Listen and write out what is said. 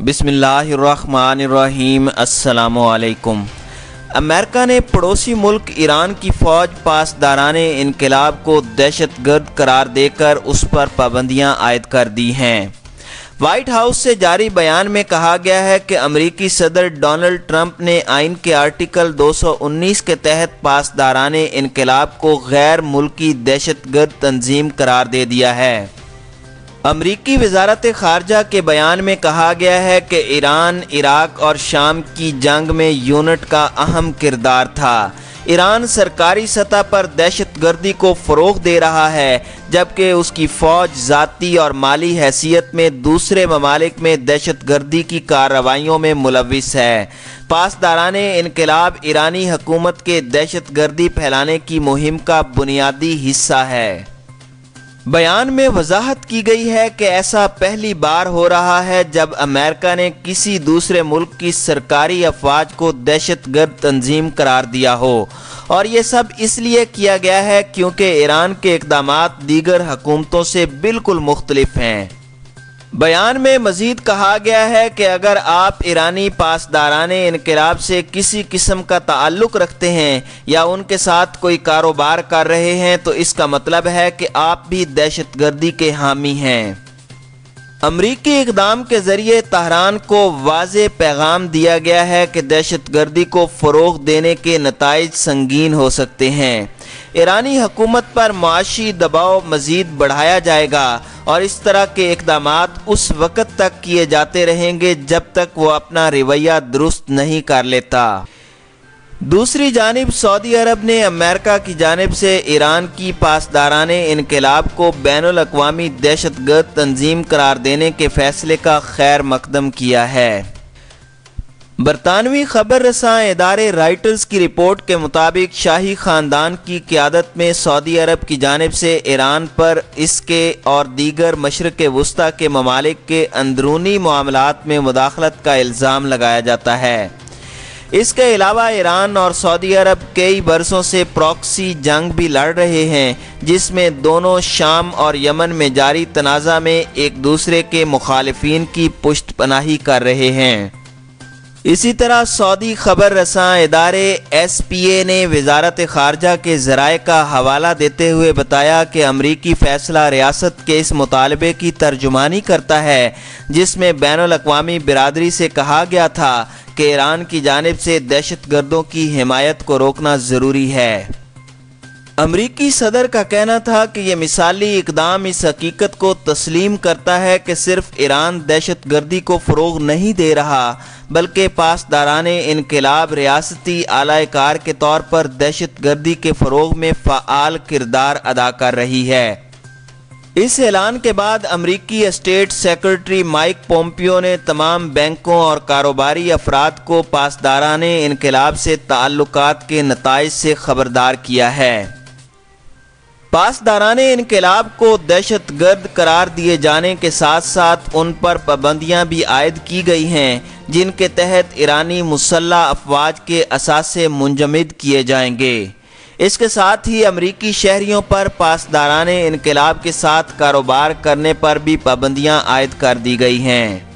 बिस्मिल्लाहिर्रहमानिर्रहीम। अस्सलामु अलैकुम। अमेरिका ने पड़ोसी मुल्क ईरान की फ़ौज पासदाराने इनकलाब को दहशतगर्द करार देकर उस पर पाबंदियां आयद कर दी हैं। वाइट हाउस से जारी बयान में कहा गया है कि अमरीकी सदर डोनाल्ड ट्रंप ने आइन के आर्टिकल 219 के तहत पासदाराने इनकलाब को गैर मुल्की दहशतगर्द तंजीम करार दे दिया है। अमरीकी वजारत खारजा के बयान में कहा गया है कि ईरान इराक और शाम की जंग में यूनिट का अहम किरदार था। ईरान सरकारी सतह पर दहशतगर्दी को फ़रोग़ दे रहा है, जबकि उसकी फ़ौज ज़ाती और माली हैसियत में दूसरे ममालिक में दहशतगर्दी की कार्रवाइयों में मुलविस है। पासदाराने इनकलाब ईरानी हुकूमत के दहशतगर्दी फैलाने की मुहिम का बुनियादी हिस्सा है। बयान में वजाहत की गई है कि ऐसा पहली बार हो रहा है जब अमेरिका ने किसी दूसरे मुल्क की सरकारी अफवाज को दहशतगर्द तंजीम करार दिया हो, और ये सब इसलिए किया गया है क्योंकि ईरान के इक़दामात दीगर हुकूमतों से बिल्कुल मुख्तलिफ हैं। बयान में मज़ीद कहा गया है कि अगर आप ईरानी पासदाराने इनकलाब से किसी किस्म का ताल्लुक़ रखते हैं या उनके साथ कोई कारोबार कर रहे हैं तो इसका मतलब है कि आप भी दहशतगर्दी के हामी हैं। अमरीकी इक़दाम के ज़रिए तहरान को वाज़ेह पैगाम दिया गया है कि दहशतगर्दी को फ़रोग़ देने के नताइज संगीन हो सकते हैं। ईरानी हुकूमत पर माशी दबाव मज़ीद बढ़ाया जाएगा और इस तरह के इक़दामात उस वक़्त तक किए जाते रहेंगे जब तक वो अपना रवैया दुरुस्त नहीं कर लेता। दूसरी जानिब सऊदी अरब ने अमेरिका की जानिब से ईरान की पासदाराने इनकलाब को बैनुल अक़वामी दहशतगर्द तंजीम करार देने के फैसले का खैर मकदम किया है। बरतानवी खबर रसां इदारे राइटर्स की रिपोर्ट के मुताबिक शाही ख़ानदान की क़यादत में सऊदी अरब की जानिब से ईरान पर इसके और दीगर मशरिक़ वुस्ता के ममालिक के अंदरूनी मामलात में मुदाखलत का इल्ज़ाम लगाया जाता है। इसके अलावा ईरान और सऊदी अरब कई बरसों से प्रॉक्सी जंग भी लड़ रहे हैं, जिसमें दोनों शाम और यमन में जारी तनाज़ा में एक दूसरे के मुखालिफिन की पुष्ट पनाही कर रहे हैं। इसी तरह सऊदी खबर रसां इदारे SPA ने वजारत खारजा के ज़राए का हवाला देते हुए बताया कि अमरीकी फ़ैसला रियासत के इस मुतालबे की तर्जुमानी करता है जिसमें बैनुल अक़वामी बिरादरी से कहा गया था कि ईरान की जानिब से दहशतगर्दों की हिमायत को रोकना ज़रूरी है। अमरीकी सदर का कहना था कि यह मिसाली इक़दाम इस हकीकत को तस्लीम करता है कि सिर्फ ईरान दहशतगर्दी को फ़रोग़ नहीं दे रहा, बल्कि पासदाराने इनकलाब रियासती आला-ए-कार के तौर पर दहशतगर्दी के फ़रोग़ में फ़आल किरदार अदा कर रही है। इस ऐलान के बाद अमरीकी स्टेट सेक्रेटरी माइक पोम्पियो ने तमाम बैंकों और कारोबारी अफराद को पासदाराने इनकलाब से ताल्लुकात के नताइज से खबरदार किया है। पासदाराने इनकलाब को दहशतगर्द करार दिए जाने के साथ साथ उन पर पाबंदियां भी आयद की गई हैं, जिनके तहत ईरानी मुसल्लह अफवाज के असासे मुंजमद किए जाएंगे। इसके साथ ही अमरीकी शहरियों पर पासदाराने इनकलाब के साथ कारोबार करने पर भी पाबंदियां आयद कर दी गई हैं।